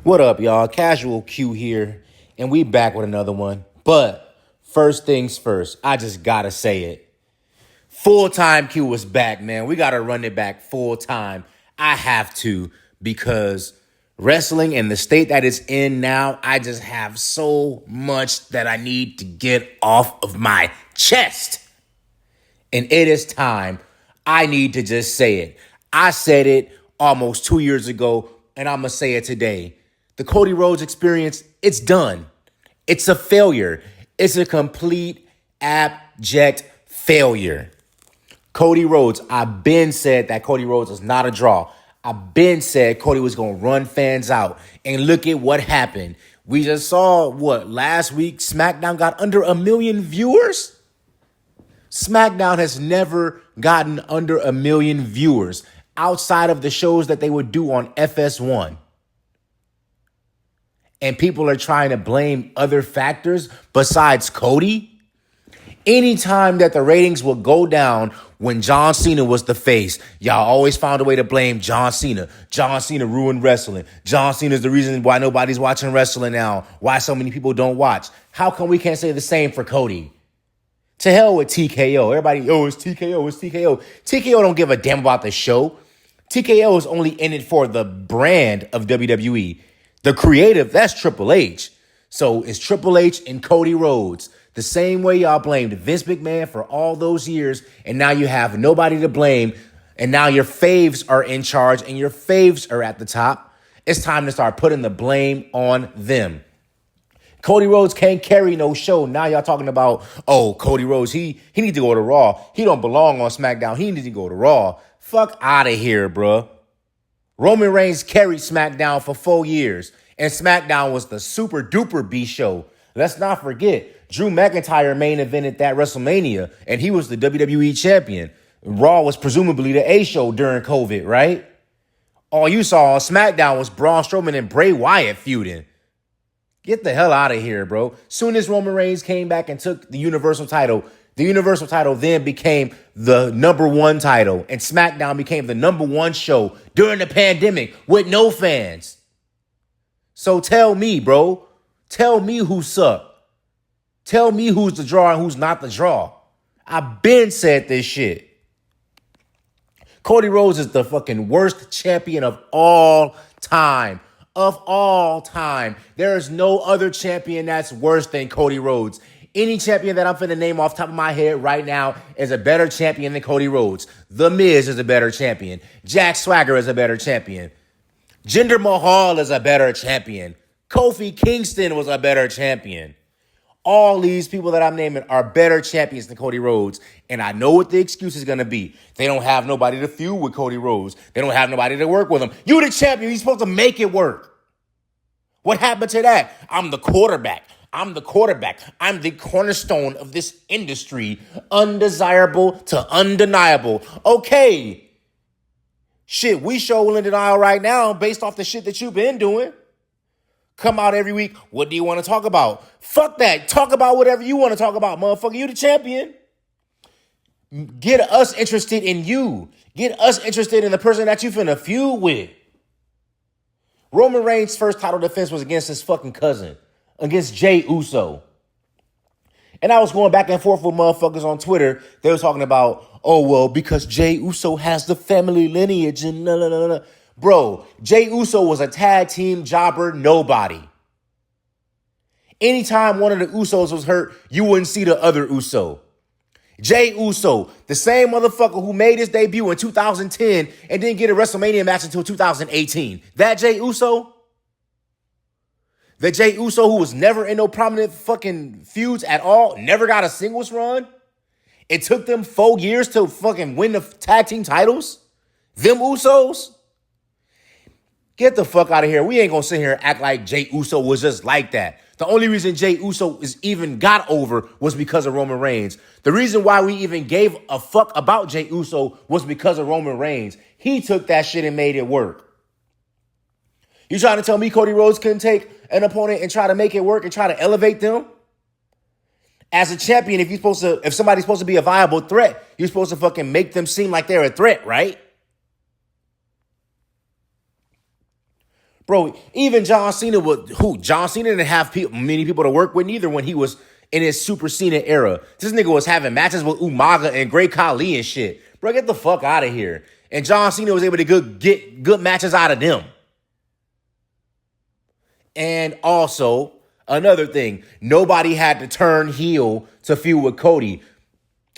What up, y'all? Casual Q here, and we back with another one. But first things first, I just gotta say it. Full-time Q was back, man. We gotta run it back full-time. I have to, because wrestling in the state that it's in now, I just have so much that I need to get off of my chest. And it is time. I need to just say it. I said it almost 2 years ago, and I'm going to say it today. The Cody Rhodes experience, it's done. It's a failure. It's a complete, abject failure. Cody Rhodes, I've been said that Cody Rhodes is not a draw. I've been said Cody was going to run fans out. And look at what happened. We just saw, last week SmackDown got under 1 million viewers? SmackDown has never gotten under 1 million viewers outside of the shows that they would do on FS1. And people are trying to blame other factors besides Cody. Anytime that the ratings would go down when John Cena was the face, y'all always found a way to blame John Cena. John Cena ruined wrestling. John Cena is the reason why nobody's watching wrestling now, why so many people don't watch. How come we can't say the same for Cody? To hell with TKO. Everybody, it's TKO, it's TKO. TKO don't give a damn about the show. TKO is only in it for the brand of WWE. The creative, that's Triple H. So it's Triple H and Cody Rhodes. The same way y'all blamed Vince McMahon for all those years, and now you have nobody to blame, and now your faves are in charge, and your faves are at the top. It's time to start putting the blame on them. Cody Rhodes can't carry no show. Now y'all talking about, Cody Rhodes, he need to go to Raw. He don't belong on SmackDown. He needs to go to Raw. Fuck out of here, bruh. Roman Reigns carried SmackDown for 4 years, and SmackDown was the super duper B show. Let's not forget, Drew McIntyre main evented that WrestleMania, and he was the WWE champion. Raw was presumably the A show during COVID, right? All you saw on SmackDown was Braun Strowman and Bray Wyatt feuding. Get the hell out of here, bro. Soon as Roman Reigns came back and took the Universal title then became the number one title, and SmackDown became the number one show during the pandemic with no fans. So tell me, bro. Tell me who sucked. Tell me who's the draw and who's not the draw. I've been said this shit. Cody Rhodes is the fucking worst champion of all time. Of all time. There is no other champion that's worse than Cody Rhodes. Any champion that I'm finna name off the top of my head right now is a better champion than Cody Rhodes. The Miz is a better champion. Jack Swagger is a better champion. Jinder Mahal is a better champion. Kofi Kingston was a better champion. All these people that I'm naming are better champions than Cody Rhodes. And I know what the excuse is going to be. They don't have nobody to feud with Cody Rhodes. They don't have nobody to work with him. You the champion. You're supposed to make it work. What happened to that? I'm the quarterback. I'm the cornerstone of this industry. Undesirable to undeniable. Okay. Shit, we show in denial right now based off the shit that you've been doing. Come out every week. What do you want to talk about? Fuck that. Talk about whatever you want to talk about, motherfucker. You the champion. Get us interested in you. Get us interested in the person that you finna feud with. Roman Reigns' first title defense was against his fucking cousin, against Jey Uso. And I was going back and forth with motherfuckers on Twitter. They were talking about, because Jey Uso has the family lineage and no. Bro, Jey Uso was a tag team jobber nobody. Anytime one of the Usos was hurt, you wouldn't see the other Uso. Jey Uso, the same motherfucker who made his debut in 2010 and didn't get a WrestleMania match until 2018. That Jey Uso? The Jey Uso who was never in no prominent fucking feuds at all, never got a singles run? It took them 4 years to fucking win the tag team titles? Them Usos? Get the fuck out of here. We ain't gonna sit here and act like Jey Uso was just like that. The only reason Jey Uso is even got over was because of Roman Reigns. The reason why we even gave a fuck about Jey Uso was because of Roman Reigns. He took that shit and made it work. You trying to tell me Cody Rhodes couldn't take an opponent and try to make it work and try to elevate them? As a champion, if somebody's supposed to be a viable threat, you're supposed to fucking make them seem like they're a threat, right? Bro, even John Cena John Cena didn't have many people to work with neither when he was in his Super Cena era. This nigga was having matches with Umaga and Great Khali and shit. Bro, get the fuck out of here. And John Cena was able to get good matches out of them. And also, another thing, nobody had to turn heel to feud with Cody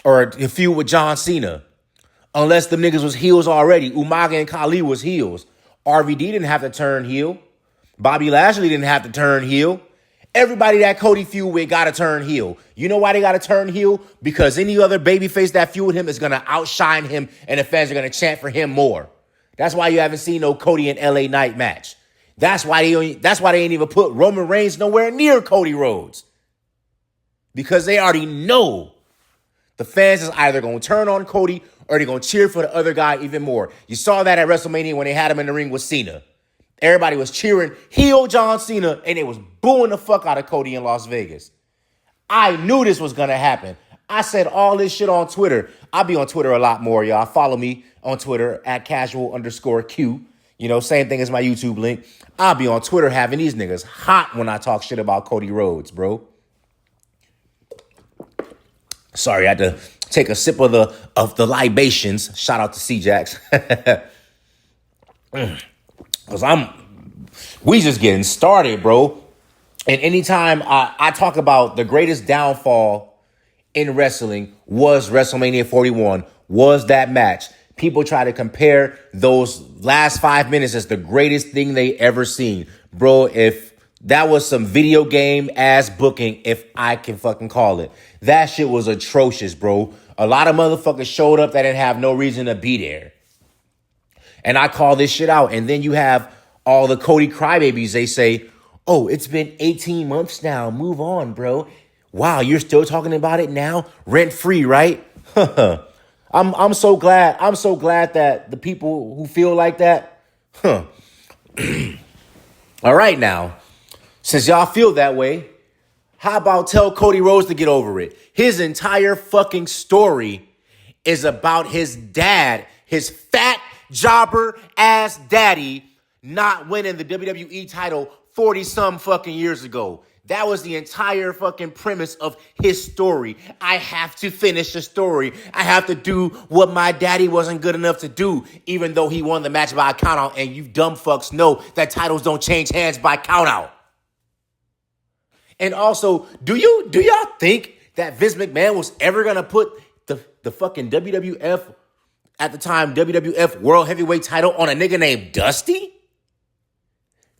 or to feud with John Cena. Unless them niggas was heels already. Umaga and Khali was heels. RVD didn't have to turn heel. Bobby Lashley didn't have to turn heel. Everybody that Cody feud with got to turn heel. You know why they got to turn heel? Because any other babyface that feud with him is going to outshine him and the fans are going to chant for him more. That's why you haven't seen no Cody and LA Knight match. That's why they ain't even put Roman Reigns nowhere near Cody Rhodes. Because they already know the fans is either going to turn on Cody or they're going to cheer for the other guy even more. You saw that at WrestleMania when they had him in the ring with Cena. Everybody was cheering heel John Cena, and they was booing the fuck out of Cody in Las Vegas. I knew this was going to happen. I said all this shit on Twitter. I'll be on Twitter a lot more, y'all. Follow me on Twitter at casual_Q. You know, same thing as my YouTube link. I'll be on Twitter having these niggas hot when I talk shit about Cody Rhodes, bro. Sorry, I had to take a sip of the libations. Shout out to C-Jax. Because we just getting started, bro. And anytime I talk about the greatest downfall in wrestling was WrestleMania 41, was that match. People try to compare those last 5 minutes as the greatest thing they ever seen. Bro, if that was some video game ass booking, if I can fucking call it. That shit was atrocious, bro. A lot of motherfuckers showed up that didn't have no reason to be there. And I call this shit out. And then you have all the Cody crybabies. They say, oh, it's been 18 months now. Move on, bro. Wow, you're still talking about it now? Rent free, right? I'm so glad. I'm so glad that the people who feel like that. All right, now, since y'all feel that way, how about tell Cody Rhodes to get over it? His entire fucking story is about his dad, his fat jobber ass daddy, not winning the WWE title 40-some fucking years ago. That was the entire fucking premise of his story. I have to finish the story. I have to do what my daddy wasn't good enough to do, even though he won the match by a countout. And you dumb fucks know that titles don't change hands by countout. And also, do y'all think that Vince McMahon was ever gonna put the fucking WWF at the time WWF World Heavyweight title on a nigga named Dusty?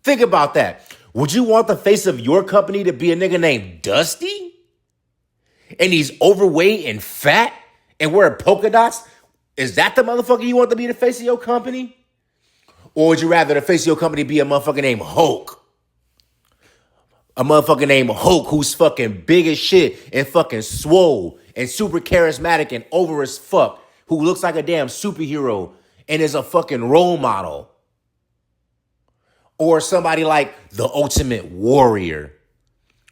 Think about that. Would you want the face of your company to be a nigga named Dusty? And he's overweight and fat and wearing polka dots? Is that the motherfucker you want to be the face of your company? Or would you rather the face of your company be a motherfucker named Hulk? A motherfucker named Hulk who's fucking big as shit and fucking swole and super charismatic and over as fuck, who looks like a damn superhero and is a fucking role model. Or somebody like the Ultimate Warrior,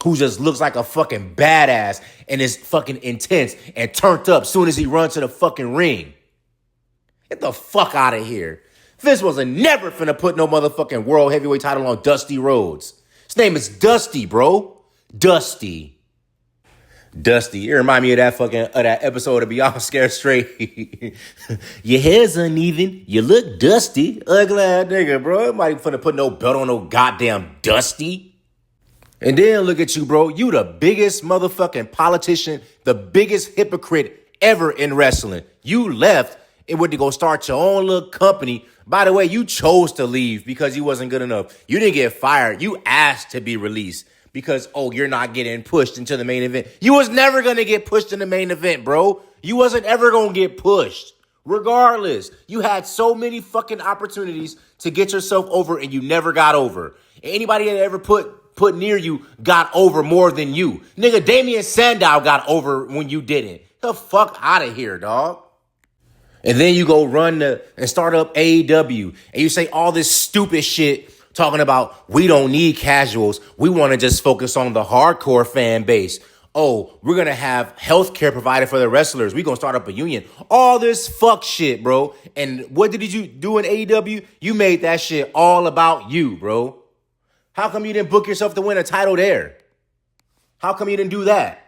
who just looks like a fucking badass and is fucking intense and turned up soon as he runs to the fucking ring. Get the fuck out of here. Vince wasn't never finna put no motherfucking world heavyweight title on Dusty Rhodes. His name is Dusty, bro. Dusty. Dusty. It remind me of that episode of Beyond Scared Straight. Your hair's uneven. You look dusty. Ugly ass nigga, bro. Nobody finna put no belt on no goddamn Dusty. And then look at you, bro. You the biggest motherfucking politician, the biggest hypocrite ever in wrestling. You left and went to go start your own little company. By the way, you chose to leave because you wasn't good enough. You didn't get fired. You asked to be released. Because, you're not getting pushed into the main event. You was never going to get pushed in the main event, bro. You wasn't ever going to get pushed. Regardless, you had so many fucking opportunities to get yourself over and you never got over. Anybody that ever put near you got over more than you. Nigga, Damian Sandow got over when you didn't. The fuck out of here, dog. And then you go and start up AEW and you say all this stupid shit talking about we don't need casuals. We want to just focus on the hardcore fan base. Oh, we're going to have health care provided for the wrestlers. We're going to start up a union. All this fuck shit, bro. And what did you do in AEW? You made that shit all about you, bro. How come you didn't book yourself to win a title there? How come you didn't do that?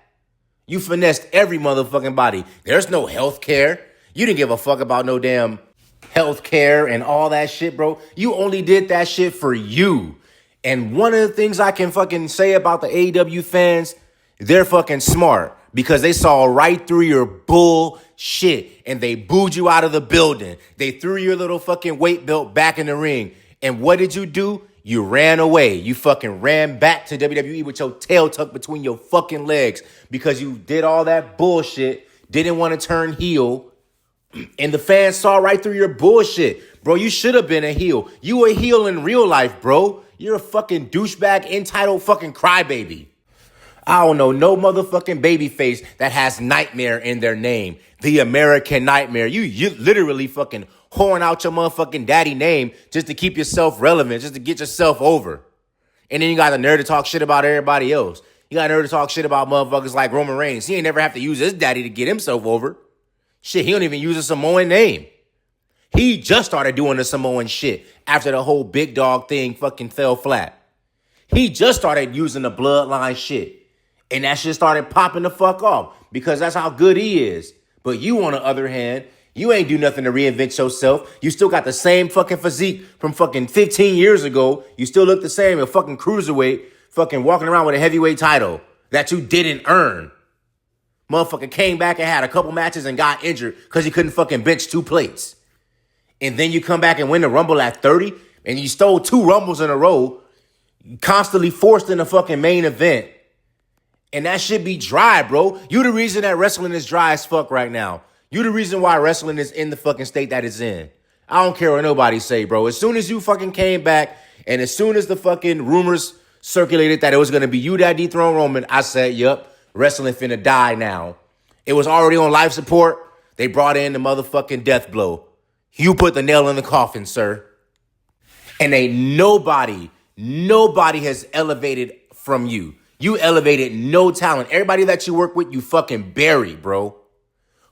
You finessed every motherfucking body. There's no health care. You didn't give a fuck about no damn health care and all that shit, bro. You only did that shit for you. And one of the things I can fucking say about the AEW fans, they're fucking smart because they saw right through your bullshit and they booed you out of the building. They threw your little fucking weight belt back in the ring. And what did you do? You ran away. You fucking ran back to WWE with your tail tucked between your fucking legs because you did all that bullshit, didn't want to turn heel, and the fans saw right through your bullshit. Bro, you should have been a heel. You were a heel in real life, bro. You're a fucking douchebag, entitled fucking crybaby. I don't know no motherfucking babyface that has Nightmare in their name. The American Nightmare. You literally fucking horn out your motherfucking daddy name just to keep yourself relevant, just to get yourself over. And then you got the nerve to talk shit about everybody else. You got nerve to talk shit about motherfuckers like Roman Reigns. He ain't never have to use his daddy to get himself over. Shit, he don't even use a Samoan name. He just started doing the Samoan shit after the whole big dog thing fucking fell flat. He just started using the bloodline shit. And that shit started popping the fuck off because that's how good he is. But you, on the other hand, you ain't do nothing to reinvent yourself. You still got the same fucking physique from fucking 15 years ago. You still look the same, a fucking cruiserweight, fucking walking around with a heavyweight title that you didn't earn. Motherfucker came back and had a couple matches and got injured because he couldn't fucking bench 2 plates. And then you come back and win the Rumble at 30 and you stole 2 Rumbles in a row, constantly forced in the fucking main event. And that shit be dry, bro. You the reason that wrestling is dry as fuck right now. You the reason why wrestling is in the fucking state that it's in. I don't care what nobody say, bro. As soon as you fucking came back and as soon as the fucking rumors circulated that it was going to be you that dethroned Roman, I said, yup, wrestling finna die now. It was already on life support. They brought in the motherfucking death blow. You put the nail in the coffin, sir. And ain't nobody has elevated from you. You elevated no talent. Everybody that you work with, you fucking bury, bro.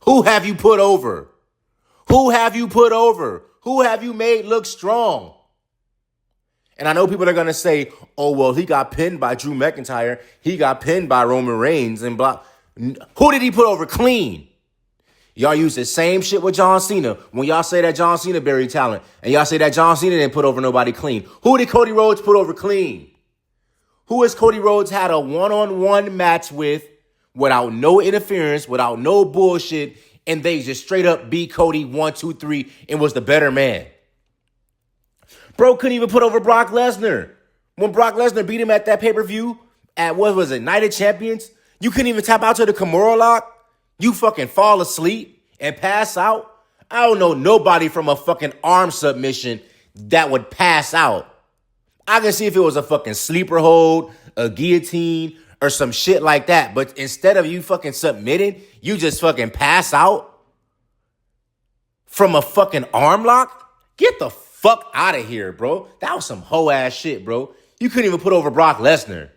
Who have you put over? Who have you put over? Who have you made look strong? And I know people are going to say, oh, well, he got pinned by Drew McIntyre. He got pinned by Roman Reigns and blah. Who did he put over clean? Y'all use the same shit with John Cena when y'all say that John Cena buried talent. And y'all say that John Cena didn't put over nobody clean. Who did Cody Rhodes put over clean? Who has Cody Rhodes had a one-on-one match with without no interference, without no bullshit, and they just straight up beat Cody 1, 2, 3 and was the better man? Bro couldn't even put over Brock Lesnar. When Brock Lesnar beat him at that pay-per-view at, what was it, Night of Champions, you couldn't even tap out to the Kimura lock. You fucking fall asleep and pass out. I don't know nobody from a fucking arm submission that would pass out. I can see if it was a fucking sleeper hold, a guillotine, or some shit like that. But instead of you fucking submitting, you just fucking pass out from a fucking arm lock? Get the fuck out of here, bro. That was some hoe ass shit, bro. You couldn't even put over Brock Lesnar.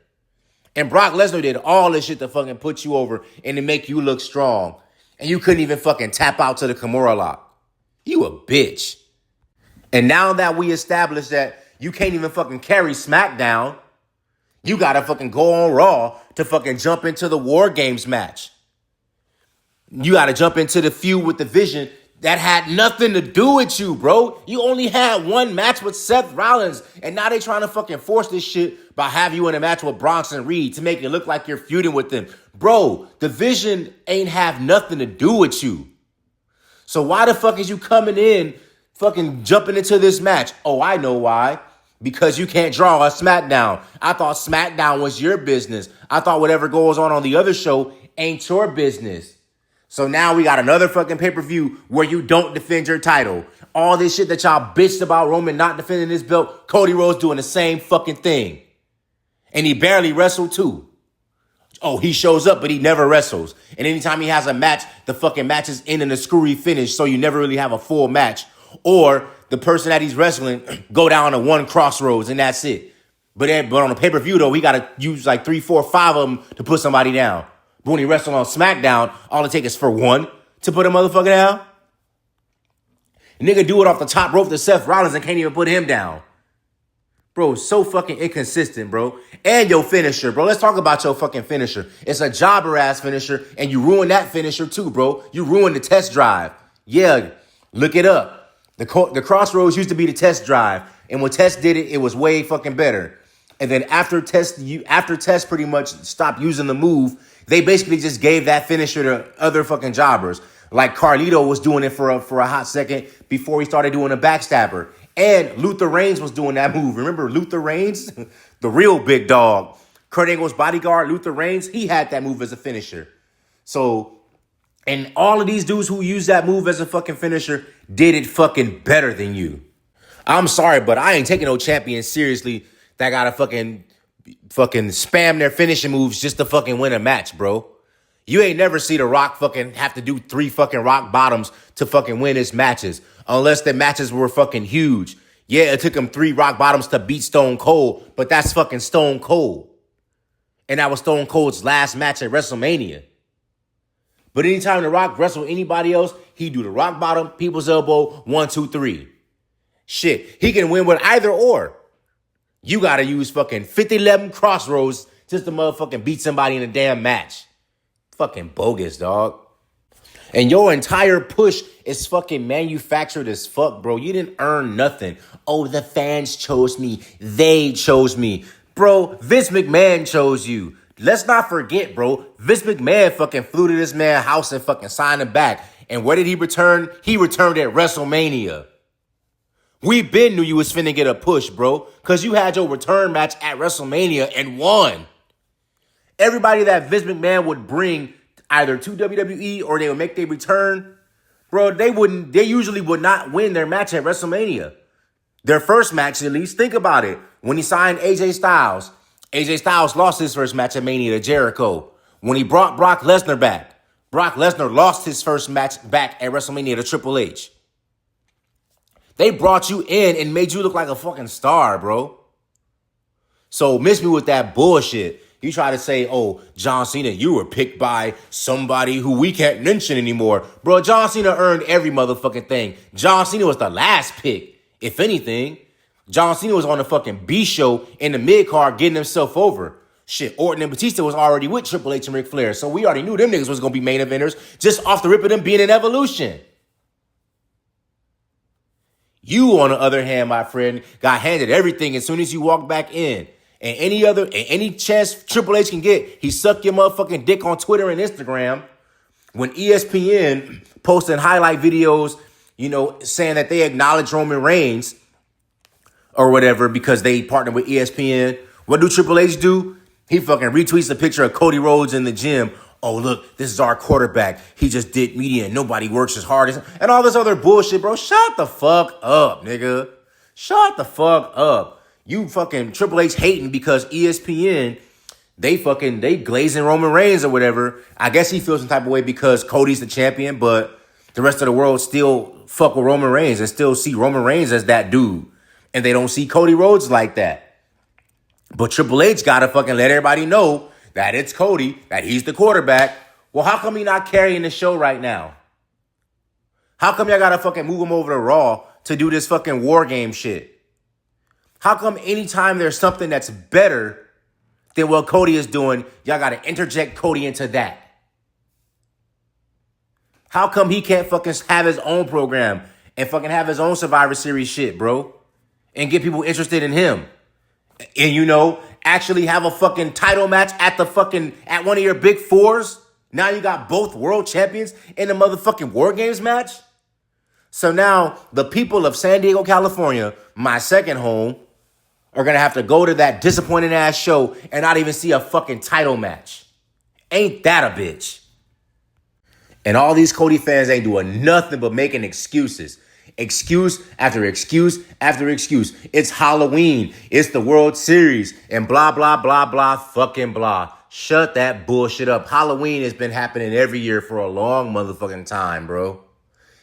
And Brock Lesnar did all this shit to fucking put you over and to make you look strong. And you couldn't even fucking tap out to the Kimura lock. You a bitch. And now that we established that you can't even fucking carry SmackDown, you gotta fucking go on Raw to fucking jump into the War Games match. You gotta jump into the feud with the Vision that had nothing to do with you, bro. You only had one match with Seth Rollins, and now they trying to fucking force this shit by having you in a match with Bronson Reed to make it look like you're feuding with them. Bro, the Vision ain't have nothing to do with you. So why the fuck is you coming in fucking jumping into this match? Oh, I know why. Because you can't draw a SmackDown. I thought SmackDown was your business. I thought whatever goes on the other show ain't your business. So now we got another fucking pay-per-view where you don't defend your title. All this shit that y'all bitched about Roman not defending his belt, Cody Rhodes doing the same fucking thing. And he barely wrestled too. Oh, he shows up, but he never wrestles. And anytime he has a match, the fucking match is in a screwy finish, so you never really have a full match. Or the person that he's wrestling go down to one crossroads and that's it. But on a pay-per-view, though, we got to use like 3, 4, 5 of them to put somebody down. But when he wrestled on SmackDown, all it takes is for one to put a motherfucker down. Nigga do it off the top rope to Seth Rollins and can't even put him down. Bro, so fucking inconsistent, bro. And your finisher, bro. Let's talk about your fucking finisher. It's a jobber-ass finisher, and you ruined that finisher too, bro. You ruined the test drive. Yeah, look it up. The Crossroads used to be the test drive, and when Test did it, it was way fucking better. And then after Test pretty much stopped using the move, they basically just gave that finisher to other fucking jobbers. Like Carlito was doing it for a hot second before he started doing a backstabber. And Luther Reigns was doing that move. Remember Luther Reigns? The real big dog. Kurt Angle's bodyguard, Luther Reigns, he had that move as a finisher. So, and all of these dudes who use that move as a fucking finisher did it fucking better than you. I'm sorry, but I ain't taking no champion seriously that gotta fucking spam their finishing moves just to fucking win a match, bro. You ain't never see The Rock fucking have to do 3 fucking rock bottoms to fucking win his matches. Unless the matches were fucking huge. Yeah, it took him 3 rock bottoms to beat Stone Cold, but that's fucking Stone Cold. And that was Stone Cold's last match at WrestleMania. But anytime The Rock wrestled anybody else, he do the rock bottom, people's elbow, 1, 2, 3. Shit, he can win with either or. You gotta use fucking 50-11 Crossroads just to motherfucking beat somebody in a damn match. Fucking bogus, dog. And your entire push is fucking manufactured as fuck, bro. You didn't earn nothing. Oh, the fans chose me. They chose me. Bro, Vince McMahon chose you. Let's not forget, bro. Vince McMahon fucking flew to this man's house and fucking signed him back. And where did he return? He returned at WrestleMania. We been knew you was finna get a push, bro. Because you had your return match at WrestleMania and won. Everybody that Vince McMahon would bring either to WWE or they would make their return, bro, they usually would not win their match at WrestleMania. Their first match, at least. Think about it. When he signed AJ Styles lost his first match at Mania to Jericho. When he brought Brock Lesnar back, Brock Lesnar lost his first match back at WrestleMania to Triple H. They brought you in and made you look like a fucking star, bro. So miss me with that bullshit. You try to say, oh, John Cena, you were picked by somebody who we can't mention anymore. Bro, John Cena earned every motherfucking thing. John Cena was the last pick, if anything. John Cena was on the fucking B show in the mid-card getting himself over. Shit, Orton and Batista was already with Triple H and Ric Flair, so we already knew them niggas was going to be main eventers just off the rip of them being in Evolution. You, on the other hand, my friend, got handed everything as soon as you walked back in. And any chance Triple H can get, he sucked your motherfucking dick on Twitter and Instagram. When ESPN posting highlight videos, saying that they acknowledge Roman Reigns or whatever because they partner with ESPN, what do Triple H do? He fucking retweets a picture of Cody Rhodes in the gym. Oh, look, this is our quarterback. He just did media and nobody works as hard as him. And all this other bullshit, bro. Shut the fuck up, nigga. Shut the fuck up. You fucking Triple H hating because ESPN, they glazing Roman Reigns or whatever. I guess he feels some type of way because Cody's the champion, but the rest of the world still fuck with Roman Reigns and still see Roman Reigns as that dude. And they don't see Cody Rhodes like that. But Triple H gotta fucking let everybody know that it's Cody, that he's the quarterback. Well, how come he not carrying the show right now? How come y'all gotta fucking move him over to Raw to do this fucking war game shit? How come anytime there's something that's better than what Cody is doing, y'all got to interject Cody into that? How come he can't fucking have his own program and fucking have his own Survivor Series shit, bro? And get people interested in him? And, actually have a fucking title match at one of your big fours? Now you got both world champions in the motherfucking War Games match? So now the people of San Diego, California, my second home, are going to have to go to that disappointing ass show and not even see a fucking title match. Ain't that a bitch? And all these Cody fans ain't doing nothing but making excuses. Excuse after excuse after excuse. It's Halloween. It's the World Series. And blah, blah, blah, blah, fucking blah. Shut that bullshit up. Halloween has been happening every year for a long motherfucking time, bro.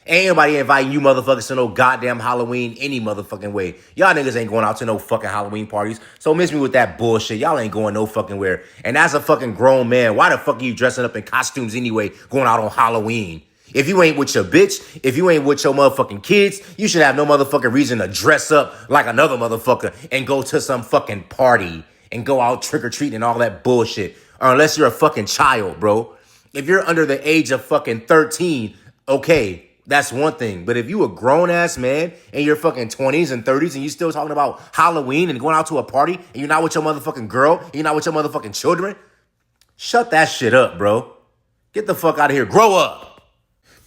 Ain't nobody inviting you motherfuckers to no goddamn Halloween any motherfucking way. Y'all niggas ain't going out to no fucking Halloween parties. So miss me with that bullshit. Y'all ain't going no fucking where. And as a fucking grown man, why the fuck are you dressing up in costumes anyway, going out on Halloween? If you ain't with your bitch, if you ain't with your motherfucking kids, you should have no motherfucking reason to dress up like another motherfucker and go to some fucking party and go out trick-or-treating and all that bullshit. Or unless you're a fucking child, bro. If you're under the age of fucking 13, okay, that's one thing. But if you a grown-ass man in your fucking 20s and 30s and you still talking about Halloween and going out to a party and you're not with your motherfucking girl and you're not with your motherfucking children, shut that shit up, bro. Get the fuck out of here. Grow up.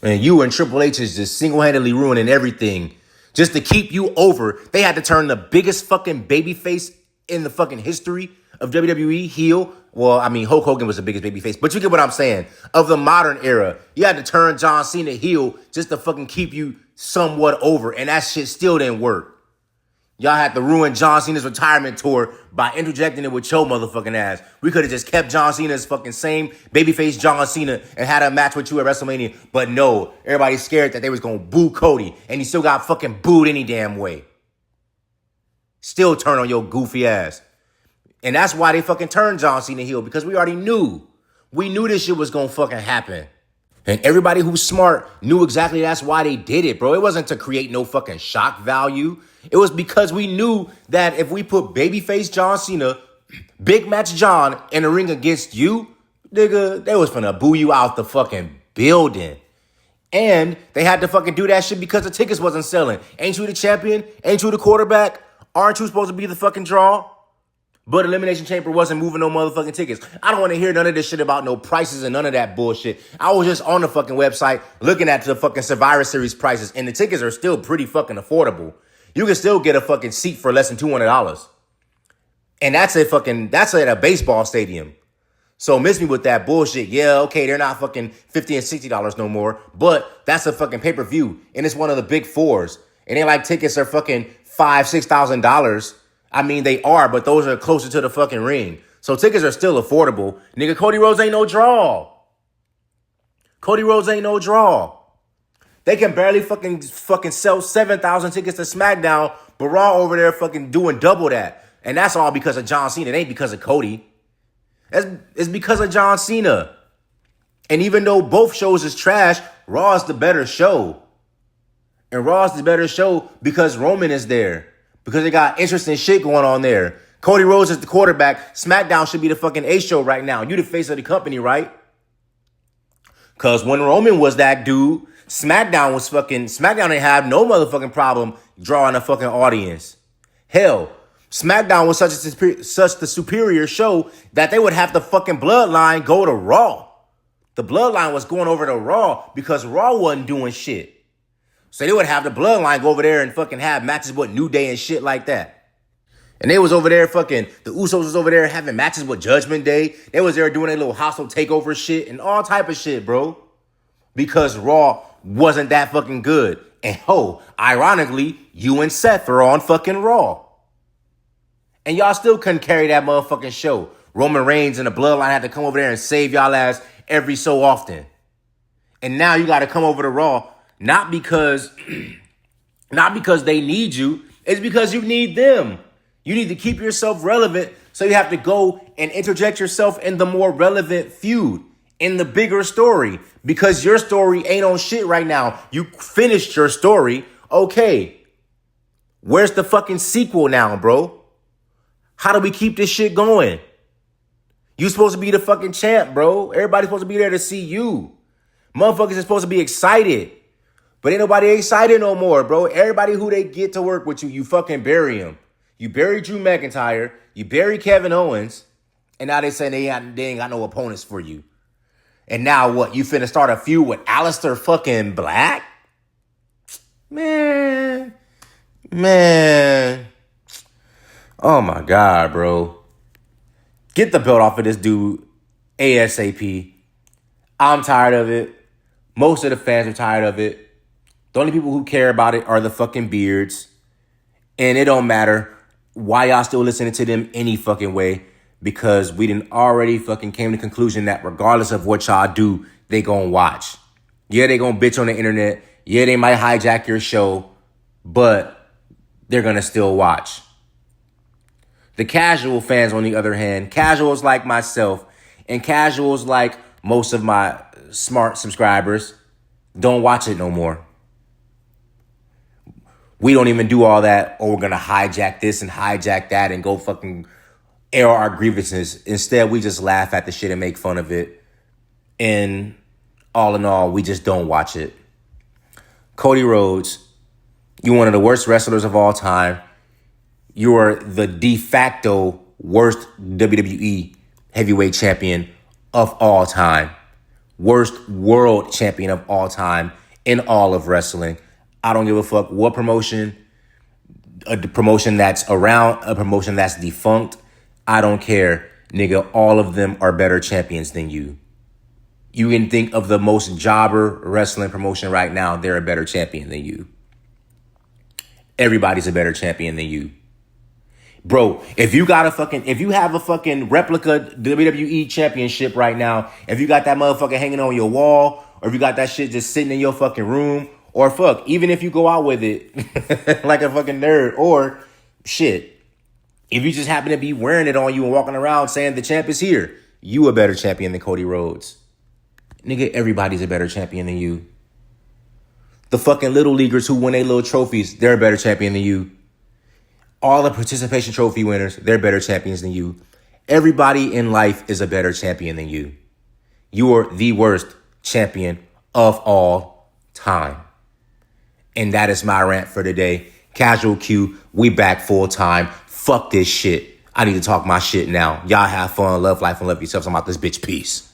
Man, you and Triple H is just single-handedly ruining everything. Just to keep you over, they had to turn the biggest fucking babyface in the fucking history of WWE heel. Well, I mean, Hulk Hogan was the biggest babyface, but you get what I'm saying. Of the modern era, you had to turn John Cena heel just to fucking keep you somewhat over, and that shit still didn't work. Y'all had to ruin John Cena's retirement tour by interjecting it with your motherfucking ass. We could have just kept John Cena's fucking same babyface John Cena and had a match with you at WrestleMania. But no, everybody's scared that they was going to boo Cody. And he still got fucking booed any damn way. Still turn on your goofy ass. And that's why they fucking turned John Cena heel. Because we already knew. We knew this shit was going to fucking happen. And everybody who's smart knew exactly that's why they did it, bro. It wasn't to create no fucking shock value. It was because we knew that if we put babyface John Cena, Big Match John, in the ring against you, nigga, they was finna boo you out the fucking building. And they had to fucking do that shit because the tickets wasn't selling. Ain't you the champion? Ain't you the quarterback? Aren't you supposed to be the fucking draw? But Elimination Chamber wasn't moving no motherfucking tickets. I don't want to hear none of this shit about no prices and none of that bullshit. I was just on the fucking website looking at the fucking Survivor Series prices, and the tickets are still pretty fucking affordable. You can still get a fucking seat for less than $200. And that's at a baseball stadium. So miss me with that bullshit. Yeah, okay, they're not fucking $50 and $60 no more, but that's a fucking pay-per-view, and it's one of the big fours. And ain't like tickets are fucking $5,000-$6,000. I mean, they are, but those are closer to the fucking ring. So tickets are still affordable. Nigga, Cody Rhodes ain't no draw. Cody Rhodes ain't no draw. They can barely fucking sell 7,000 tickets to SmackDown, but Raw over there fucking doing double that. And that's all because of John Cena. It ain't because of Cody. It's because of John Cena. And even though both shows is trash, Raw is the better show. And Raw is the better show because Roman is there. Because they got interesting shit going on there. Cody Rhodes is the quarterback. SmackDown should be the fucking A show right now. You the face of the company, right? Because when Roman was that dude, SmackDown didn't have no motherfucking problem drawing a fucking audience. Hell, SmackDown was such the superior show that they would have the fucking Bloodline go to Raw. The Bloodline was going over to Raw because Raw wasn't doing shit. So they would have the Bloodline go over there and fucking have matches with New Day and shit like that. And they was over there the Usos was over there having matches with Judgment Day. They was there doing a little hostile takeover shit and all type of shit, bro. Because Raw wasn't that fucking good. And ironically, you and Seth are on fucking Raw. And y'all still couldn't carry that motherfucking show. Roman Reigns and the Bloodline had to come over there and save y'all ass every so often. And now you got to come over to Raw. Not because they need you. It's because you need them. You need to keep yourself relevant. So you have to go and interject yourself in the more relevant feud, in the bigger story. Because your story ain't on shit right now. You finished your story. Okay. Where's the fucking sequel now, bro? How do we keep this shit going? You supposed to be the fucking champ, bro. Everybody's supposed to be there to see you. Motherfuckers are supposed to be excited. But ain't nobody excited no more, bro. Everybody who they get to work with you, you fucking bury them. You bury Drew McIntyre. You bury Kevin Owens. And now they say they ain't got no opponents for you. And now what? You finna start a feud with Aleister fucking Black? Man. Oh my God, bro. Get the belt off of this dude ASAP. I'm tired of it. Most of the fans are tired of it. The only people who care about it are the fucking beards. And it don't matter why y'all still listening to them any fucking way. Because we done already fucking came to the conclusion that regardless of what y'all do, they gonna watch. Yeah, they gonna bitch on the internet. Yeah, they might hijack your show, but they're going to still watch. The casual fans, on the other hand, casuals like myself and casuals like most of my smart subscribers, don't watch it no more. We don't even do all that, or we're going to hijack this and hijack that and go fucking air our grievances. Instead, we just laugh at the shit and make fun of it. And all in all, we just don't watch it. Cody Rhodes, you're one of the worst wrestlers of all time. You are the de facto worst WWE heavyweight champion of all time. Worst world champion of all time in all of wrestling. I don't give a fuck what promotion, a promotion that's around, a promotion that's defunct. I don't care, nigga. All of them are better champions than you. You can think of the most jobber wrestling promotion right now. They're a better champion than you. Everybody's a better champion than you. Bro, if you have a fucking replica WWE championship right now, if you got that motherfucker hanging on your wall, or if you got that shit just sitting in your fucking room, or fuck, even if you go out with it like a fucking nerd, or shit, if you just happen to be wearing it on you and walking around saying the champ is here, you a better champion than Cody Rhodes. Nigga, everybody's a better champion than you. The fucking little leaguers who win their little trophies, they're a better champion than you. All the participation trophy winners, they're better champions than you. Everybody in life is a better champion than you. You are the worst champion of all time. And that is my rant for today. Casual Q, we back full time. Fuck this shit. I need to talk my shit now. Y'all have fun, love life, and love yourselves. I'm out this bitch. Peace.